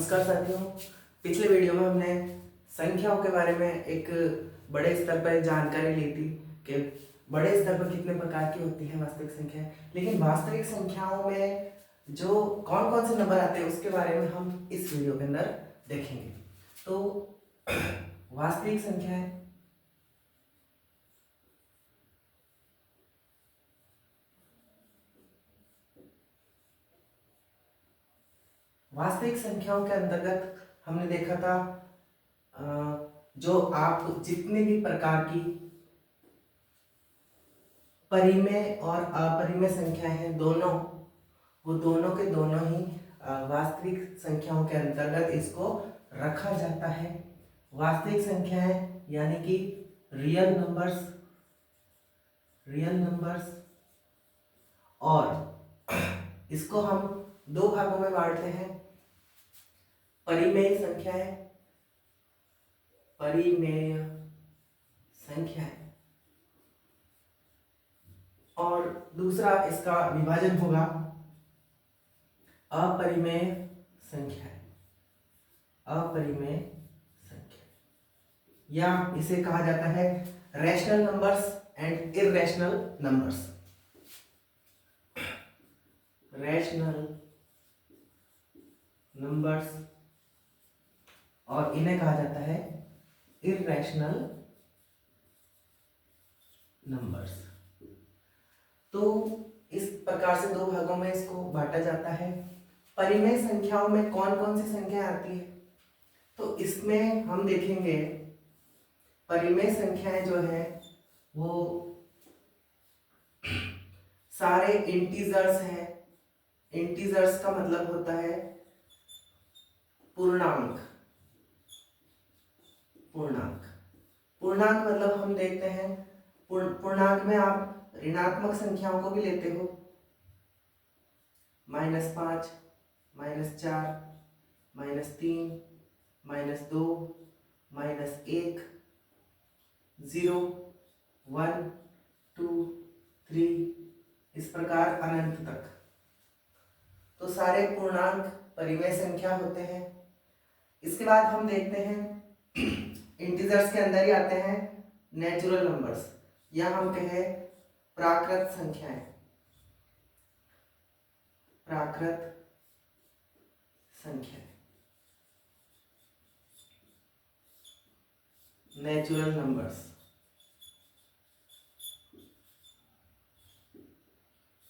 नमस्कार साथियों। पिछले वीडियो में हमने संख्याओं के बारे में एक बड़े स्तर पर जानकारी ली थी कि बड़े स्तर पर कितने प्रकार की होती है वास्तविक संख्या। लेकिन वास्तविक संख्याओं में जो कौन कौन से नंबर आते हैं उसके बारे में हम इस वीडियो के अंदर देखेंगे। तो वास्तविक संख्याएं वास्तविक संख्याओं के अंतर्गत हमने देखा था जो आप जितने भी प्रकार की परिमेय और अपरिमेय संख्याएं हैं दोनों के दोनों ही वास्तविक संख्याओं के अंतर्गत इसको रखा जाता है। वास्तविक संख्याएं यानी कि रियल नंबर्स और इसको हम दो भागों में बांटते हैं। परिमेय संख्याएं और दूसरा इसका विभाजन होगा अपरिमेय संख्याएं या इसे कहा जाता है rational numbers and irrational numbers. Rational numbers और इन्हें कहा जाता है इररेशनल नंबर्स। तो इस प्रकार से दो भागों में इसको बांटा जाता है। परिमेय संख्याओं में कौन कौन सी संख्या आती है, तो इसमें हम देखेंगे परिमेय संख्याएं जो है वो सारे इंटीजर्स हैं। इंटीजर्स का मतलब होता है पूर्णांक मतलब हम देखते हैं पूर्णांक में आप ऋणात्मक संख्याओं को भी लेते हो, -5, -4, -3, -2, -1, 0, 1, 2, 3 इस प्रकार अनंत तक। तो सारे पूर्णांक परिमेय संख्या होते हैं। इसके बाद हम देखते हैं इंटीजर्स के अंदर ही आते हैं नेचुरल नंबर्स या हम कहें प्राकृत संख्याएं। नेचुरल नंबर्स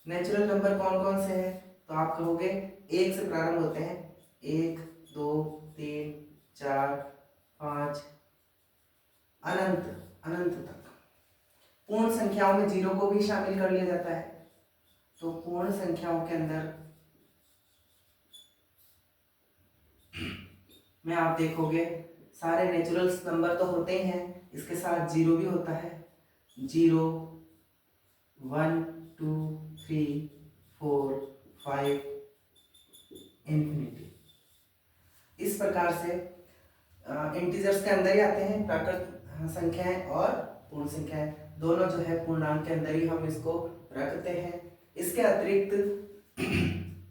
नेचुरल नंबर कौन कौन से हैं, तो आप कहोगे 1 से प्रारंभ होते हैं। 1, 2, 3, 4, 5 अनंत तक। पूर्ण संख्याओं में 0 को भी शामिल कर लिया जाता है। तो पूर्ण संख्याओं के अंदर में आप देखोगे सारे नेचुरल नंबर तो होते ही हैं, इसके साथ 0 भी होता है। 0, 1, 2, 3, 4, 5 इंफिनिटी। इस प्रकार से इंटीजर्स के अंदर ही आते हैं प्राकृत संख्याएं और पूर्ण संख्याएं, दोनों जो है पूर्णांक के अंदर ही हम इसको रखते हैं। इसके अतिरिक्त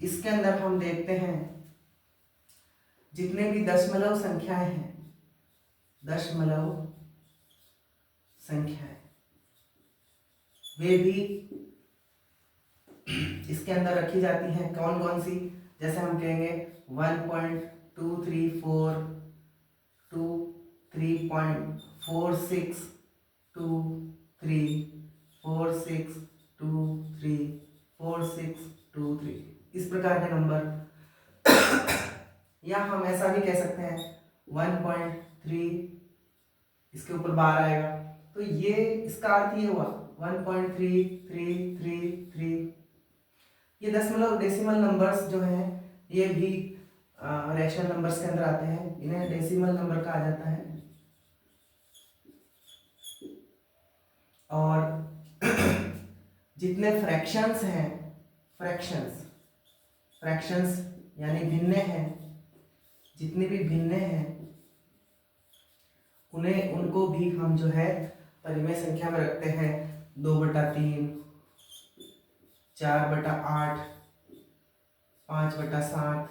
इसके अंदर हम देखते हैं जितने भी दशमलव संख्याएं वे भी इसके अंदर रखी जाती हैं। कौन कौन सी, जैसे हम कहेंगे 1.234 2 3.46 2 3 4 6 2 3 4 6 2 3 इस प्रकार के नंबर। या हम ऐसा भी कह सकते हैं 1.3 इसके ऊपर बार आएगा, तो ये इसका अर्थ ये हुआ 1.3333। ये दशमलव डेसिमल नंबर्स जो हैं ये भी रैशनल नंबर्स के अंदर आते हैं, इन्हें डेसिमल नंबर कहा जाता है। और जितने फ्रैक्शंस हैं, फ्रैक्शंस यानी भिन्ने हैं, जितने भी भिन्ने हैं उनको भी हम जो है परिमेय संख्या में रखते हैं। 2/3, 4/8, 5/7,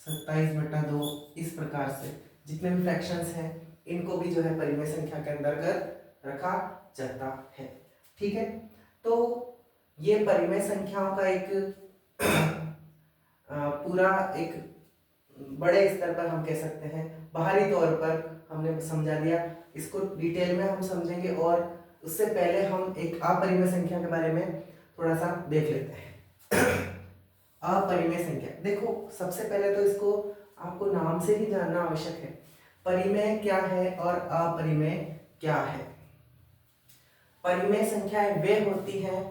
27/2, इस प्रकार से जितने भी फ्रैक्शंस हैं इनको भी जो है परिमेय संख्या के अंतर्गत रखा जाता है। ठीक है, तो ये परिमेय संख्याओं का एक पूरा एक बड़े स्तर पर हम कह सकते हैं, बाहरी तौर पर हमने समझा दिया। इसको डिटेल में हम समझेंगे और उससे पहले हम एक अपरिमेय संख्या के बारे में थोड़ा सा देख लेते हैं। अपरिमेय संख्या, देखो सबसे पहले तो इसको आपको नाम से ही जानना आवश्यक है। परिमेय क्या है और अपरिमेय क्या है। परिमेय संख्याएं वे होती हैं,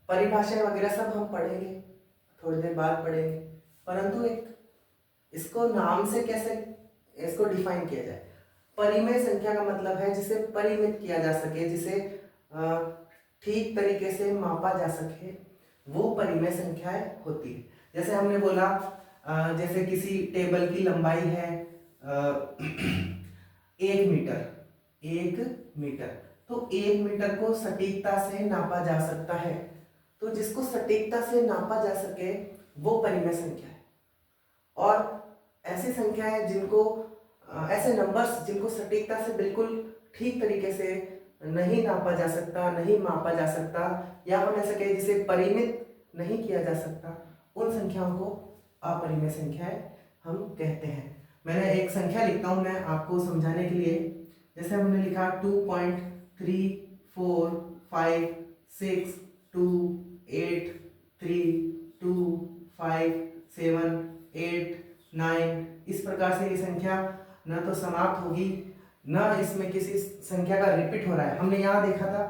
परिभाषा वगैरह सब हम पढ़ेंगे, थोड़ी देर बाद पढ़ेंगे, परंतु एक इसको नाम से कैसे इसको डिफाइन किया जाए। परिमेय संख्या का मतलब है जिसे परिमित किया जा सके, जिसे ठीक तरीके से मापा जा सके, वो परिमेय संख्याएं होती है। जैसे हमने बोला जैसे किसी टेबल की लंबाई है 1 मीटर, 1 मीटर, तो 1 मीटर को सटीकता से नापा जा सकता है। तो जिसको सटीकता से नापा जा सके वो परिमेय संख्या है। और ऐसी संख्याएं जिनको ऐसे नंबर्स जिनको सटीकता से बिल्कुल ठीक तरीके से नहीं नापा जा सकता, नहीं मापा जा सकता, या हम ऐसा कहें जिसे परिमित नहीं किया जा सकता, उन संख्याओं को अपरिमेय संख्याएं हम कहते हैं। मैंने एक संख्या लिखता हूं मैं आपको समझाने के लिए। जैसे हमने लिखा 2.3456728 इस प्रकार से ये संख्या न तो समाप्त होगी, न इसमें किसी संख्या का रिपीट हो रहा है। हमने यहाँ देखा था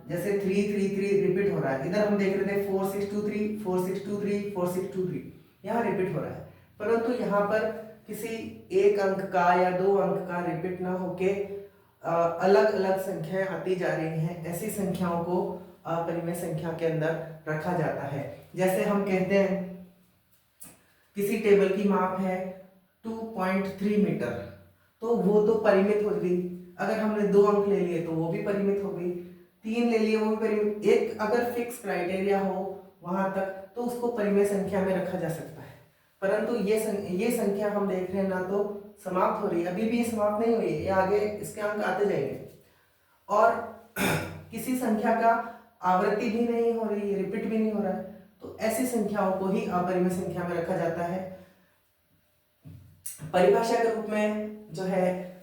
जैसे 333 रिपीट हो रहा है, इधर हम देख रहे थे 4623 4623 4623, यहाँ रिपीट हो रहा है। परंतु यहाँ पर किसी एक अंक का या 2 अंक का रिपीट ना होके अलग अलग संख्याएं आती जा रही हैं, ऐसी संख्याओं को अपरिमेय संख्या के अंदर रखा जाता है। जैसे हम कहते हैं किसी टेबल की माप है 2.3 मीटर, तो वो तो परिमित हो गई। अगर हमने 2 अंक ले लिए तो वो भी परिमित हो गई, 3 ले लिए वो भी परिमित। एक अगर फिक्स क्राइटेरिया हो वहां तक तो उसको परिमेय संख्या में रखा जा सकता है। परंतु ये संख्या हम देख रहे हैं ना तो समाप्त हो रही है, अभी भी समाप्त नहीं हुई है, ये आगे इसके अंक आते जाएंगे। और किसी संख्या का आवृत्ति भी नहीं हो रही है, रिपीट भी नहीं हो रहा है, तो ऐसी संख्याओं को ही अपरिमेय संख्या में रखा जाता है। परिभाषा के रूप में जो है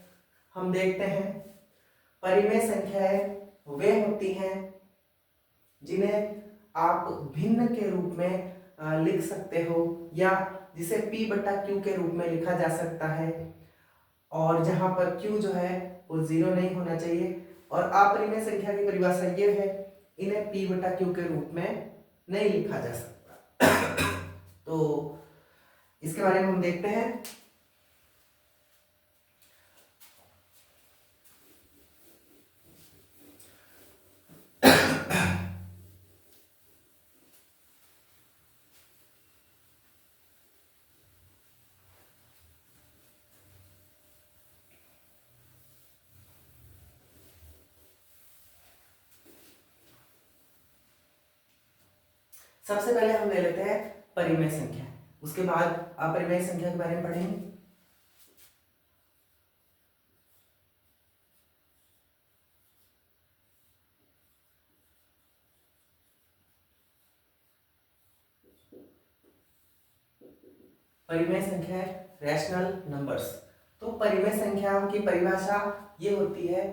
हम देखते हैं, परिमेय संख्याएं वे होती हैं जिन्हें आप भिन्न के रूप में लिख सकते हो, या जिसे P/Q के रूप में लिखा जा सकता है, और जहां पर Q जो है वो 0 नहीं होना चाहिए। और अपरिमेय संख्या की परिभाषा ये है, इन्हें P/Q के रूप में नहीं लिखा जा सकता। तो इसके बारे में हम देखते हैं। सबसे पहले हम ले लेते हैं परिमेय संख्या, उसके बाद अपरिमेय संख्या के बारे में पढ़ेंगे। परिमेय संख्या है रैशनल नंबर्स। तो परिमेय संख्याओं की परिभाषा ये होती है,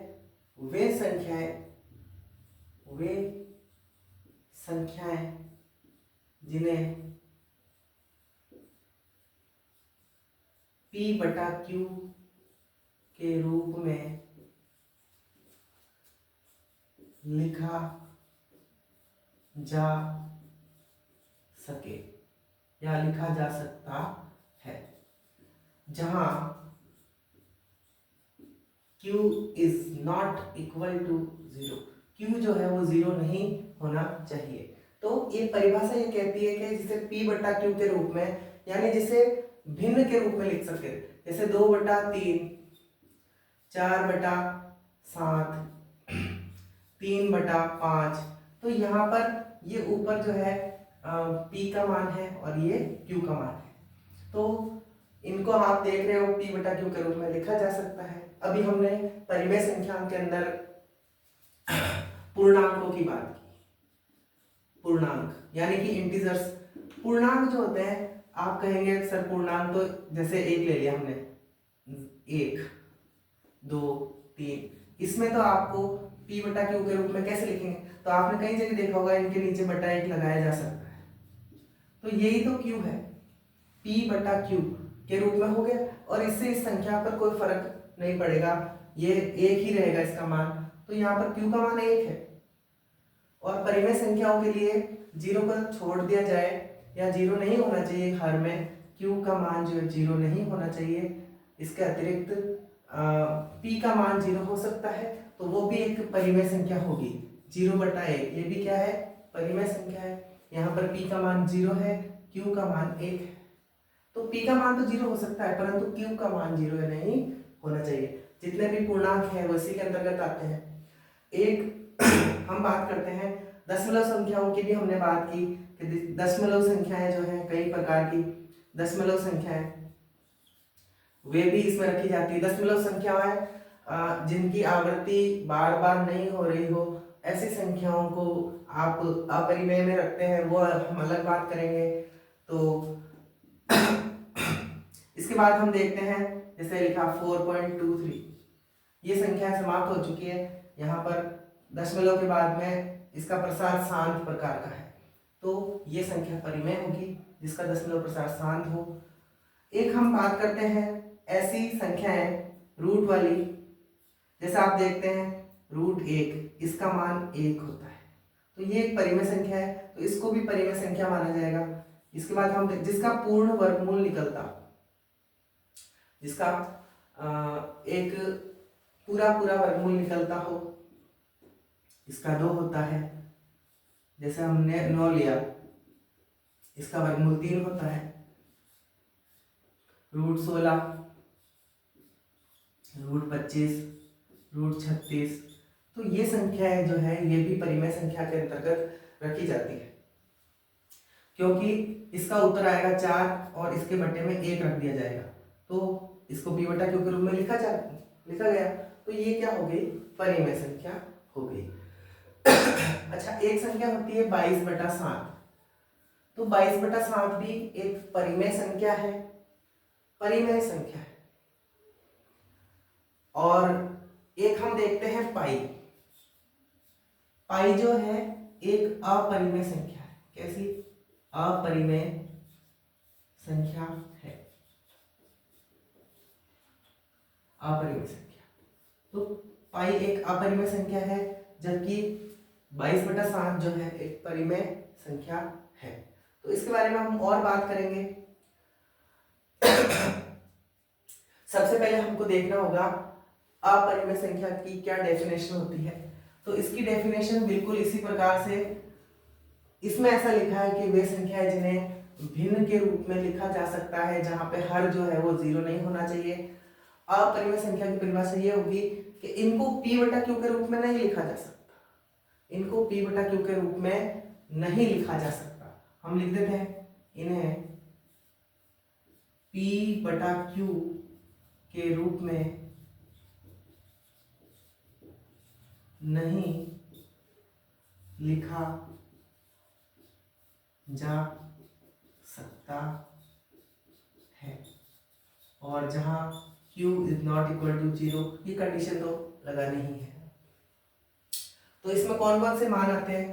वे संख्याएं जिन्हें P/Q के रूप में लिखा जा सके या लिखा जा सकता है, जहां Q is not equal to 0, Q जो है वो 0 नहीं होना चाहिए। तो ये परिभाषा ये कहती है कि जिसे P/Q के रूप में, यानी जिसे भिन्न के रूप में लिख सके, जैसे 2/3, 4/7, 3/5, तो यहाँ पर ये ऊपर जो है P का मान है और ये Q का मान है। तो इनको आप देख रहे हो p बटा q के रूप में लिखा जा सकता है। अभी हमने परिमेय संख्याओं के अंदर पूर्णांकों की बात की। पूर्णांक यानी कि इंटीजर्स। पूर्णांक जो होते हैं, आप कहेंगे सर पूर्णांक तो जैसे एक ले लिया हमने, 1 2 3, इसमें तो आपको p बटा q के रूप में कैसे लिखेंगे? तो आपने कई जगह देखा होगा इनके नीचे बटा 1 लगाया जा सकता है। तो यही तो q है, p बटा q के रूप में हो गया, और इससे इस संख्या पर कोई फर्क नहीं पड़ेगा, ये एक ही रहेगा इसका मान। तो यहाँ पर q का मान 1 है। और परिमेय संख्याओं के लिए 0 को छोड़ दिया जाए या 0 नहीं होना चाहिए, हर में q का मान जो है 0 नहीं होना चाहिए। इसके अतिरिक्त p का मान 0 हो सकता है, तो वो भी एक परिमेय संख्या होगी। 0 बटा 1 ये भी क्या है? परिमेय संख्या है। यहाँ पर p का मान 0 है, q का मान 1 है। तो p का मान तो 0 हो सकता है, परंतु q का मान 0 नहीं होना चाहिए। जितने भी पूर्णांक हैं वो इसी के अंतर्गत आते हैं। एक हम बात करते हैं दशमलव संख्याओं की भी हमने बात की कि दशमलव संख्याएं जो हैं, कई प्रकार की दशमलव संख्याएं वे भी इसमें रखी जाती है। दशमलव संख्याएं जिनकी आवृत्ति बार बार नहीं हो रही हो, ऐसी संख्याओं को आप अपरिमेय में रखते हैं, वो हम अलग बात करेंगे। तो इसके बाद हम देखते हैं, जैसे लिखा 4.23, ये संख्या समाप्त हो चुकी है। यहाँ पर दशमलव के बाद में इसका प्रसार शांत प्रकार का है, तो ये संख्या परिमेय होगी जिसका दशमलव प्रसार शांत हो। एक हम बात करते हैं ऐसी संख्याएं रूट वाली, जैसे आप देखते हैं √1, इसका मान 1 होता है, तो ये एक परिमेय संख्या है, तो इसको भी परिमेय संख्या माना जाएगा। इसके बाद हम जिसका पूर्ण वर्गमूल निकलता, जिसका एक पूरा वर्गमूल निकलता हो, इसका 2 होता है। जैसे हमने 9 लिया, इसका वर्गमूल 3 होता है। √16, √25, √36, तो ये संख्याएं जो है ये भी परिमेय संख्या के अंतर्गत रखी जाती है, क्योंकि इसका उत्तर आएगा 4 और इसके बट्टे में 1 रख दिया जाएगा, तो इसको p बटा q के रूप में लिखा गया, तो ये क्या हो गई? परिमेय संख्या हो गई। अच्छा, एक संख्या होती है 22/7, तो 22/7 भी एक परिमेय संख्या है, परिमेय संख्या है। और एक हम देखते हैं पाई। पाई जो है एक अपरिमेय संख्या है। कैसी? अपरिमेय संख्या है, अपरिमेय संख्या। तो पाई एक अपरिमेय संख्या है, जबकि 22/7 जो है एक परिमेय संख्या है। तो इसके बारे में हम और बात करेंगे। सबसे पहले हमको देखना होगा अपरिमेय संख्या की क्या डेफिनेशन होती है। तो इसकी डेफिनेशन बिल्कुल इसी प्रकार से, इसमें ऐसा लिखा है कि वे संख्याएं जिन्हें भिन्न के रूप में लिखा जा सकता है, जहां पे हर जो है वो 0 नहीं होना चाहिए। अपरिमेय संख्या की परिभाषा ये होगी कि इनको p बटा q के रूप में नहीं लिखा जा सकता, इनको p बटा q के रूप में नहीं लिखा जा सकता। हम लिख देते हैं इन्हें p बटा q के रूप में नहीं लिखा जा सकता है, और जहां q is not equal to 0, ये कंडीशन तो लगानी ही है। तो इसमें कौन कौन से मान आते हैं?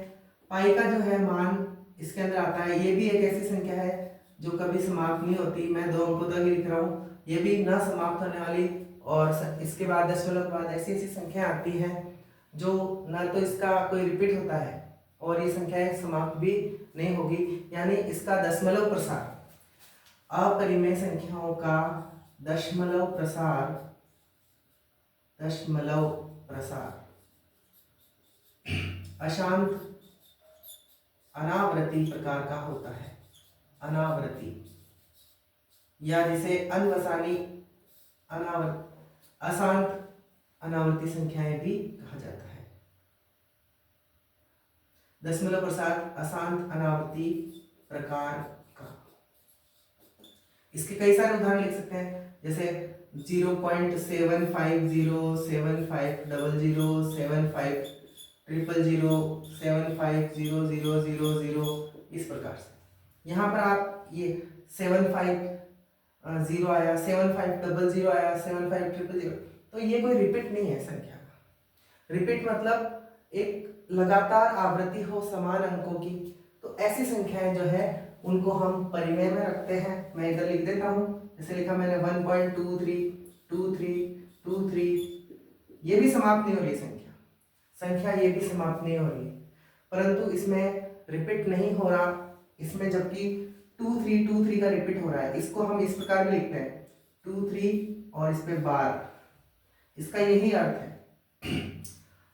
पाई का जो है मान इसके अंदर आता है, ये भी एक ऐसी संख्या है जो कभी समाप्त नहीं होती। मैं 2 अंकों तक लिख रहा हूँ, ये भी ना समाप्त होने वाली। और इसके बाद दशमलव के बाद ऐसी संख्याएं आती हैं जो ना तो इसका कोई रिपीट होता है और ये संख्याएं समाप्त भी नहीं होगी, यानी इसका दशमलव प्रसार, अपरिमेय संख्याओं का दशमलव प्रसार अशांत अनावृत्ति प्रकार का होता है। अनावृत्ति, या जिसे अनवसानी अशांत अनावृत्ति संख्याएं भी कहा जाता है। दशमलव प्रसार अशांत अनावृत्ति प्रकार का। इसके कई सारे उदाहरण लिख सकते हैं, जैसे 0.7507507500750000 इस प्रकार से। यहाँ पर आप ये 750 आया, 7500 आया, 75000, तो ये कोई रिपीट नहीं है संख्या का। रिपीट मतलब एक लगातार आवृत्ति हो समान अंकों की, तो ऐसी संख्याएं जो है उनको हम परिमेय में रखते हैं। मैं इधर लिख देता हूँ, जैसे लिखा मैंने 1.232323, ये भी समाप्त नहीं हो रही संख्या ये भी समाप्त नहीं हो रही, परंतु इसमें रिपीट नहीं हो रहा, इसमें जबकि 2323 का रिपीट हो रहा है। इसको हम इस प्रकार में लिखते हैं 23 और इस पे बार, इसका यही अर्थ है।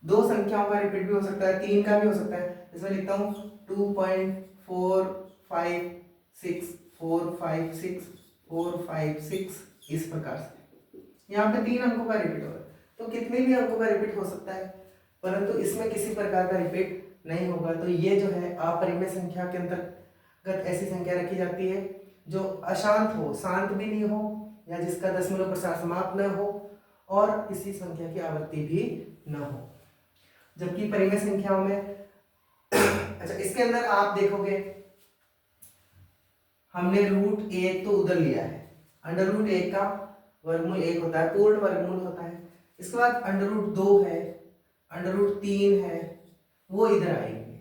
दो संख्याओं का रिपीट भी हो सकता है, 3 का भी हो सकता है। इसमें लिखता हूँ 2.456456456 इस प्रकार से। यहाँ पे 3 अंकों का रिपीट हो रहा है, तो कितने भी अंकों का रिपीट हो सकता है, परंतु इसमें किसी प्रकार का रिपीट नहीं होगा। तो ये जो है अपरिमेय संख्या के अंतर्गत ऐसी संख्या रखी जाती है जो अशांत हो, शांत भी नहीं हो, या जिसका दशमलव प्रसार समाप्त न हो और किसी संख्या की आवृत्ति भी न हो। जबकि परिमेय संख्याओं में अच्छा, इसके अंदर आप देखोगे हमने √1 तो उधर लिया है, √1 का वर्गमूल 1 होता है, पूर्ण वर्गमूल होता है। इसके बाद √2 है, √3 है, वो इधर आएंगे,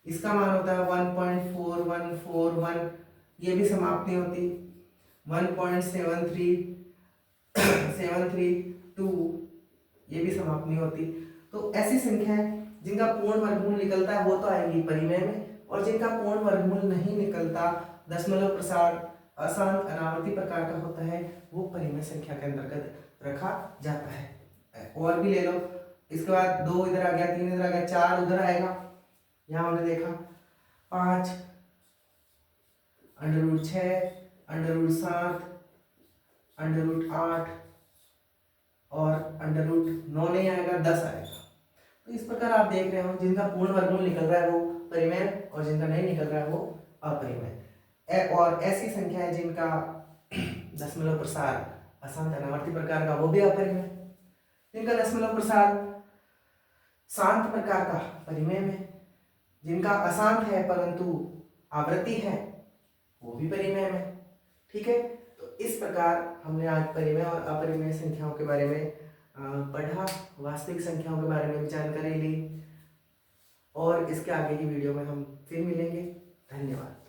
इसका मान होता है 1.4141, ये भी समाप्त नहीं होती, 1.732, ये भी समाप्त नहीं होती। तो ऐसी संख्याएं जिनका पूर्ण वर्गमूल निकलता है वो तो आएंगी परिमेय में, और जिनका पूर्ण वर्गमूल नहीं निकलता, दशमलव प्रसार अशांत अनावर्ती प्रकार का होता है, वो परिमेय संख्या के अंतर्गत रखा जाता है। और भी ले लो, इसके बाद 2 इधर आ गया, 3 इधर आ गया, 4 उधर आएगा। यहाँ हमने देखा 5, √6, √7, √8 और √9 नहीं आएगा, 10 आएगा। तो इस प्रकार आप देख रहे हो जिनका पूर्ण वर्गमूल निकल रहा है वो परिमेय, और जिनका नहीं निकल रहा है वो अपरिमेय। और ऐसी संख्या है जिनका दशमलव प्रसार अशांत अनावर्ती प्रकार का, वो भी अपरिमेय। जिनका दशमलव प्रसार शांत प्रकार का, परिमेय में। जिनका अशांत है परंतु आवृत्ति है, वो भी परिमेय में। ठीक है, तो इस प्रकार हमने आज परिमेय और अपरिमेय संख्याओं के बारे में पढ़ा, वास्तविक संख्याओं के बारे में जानकारी ली, और इसके आगे की वीडियो में हम फिर मिलेंगे। धन्यवाद।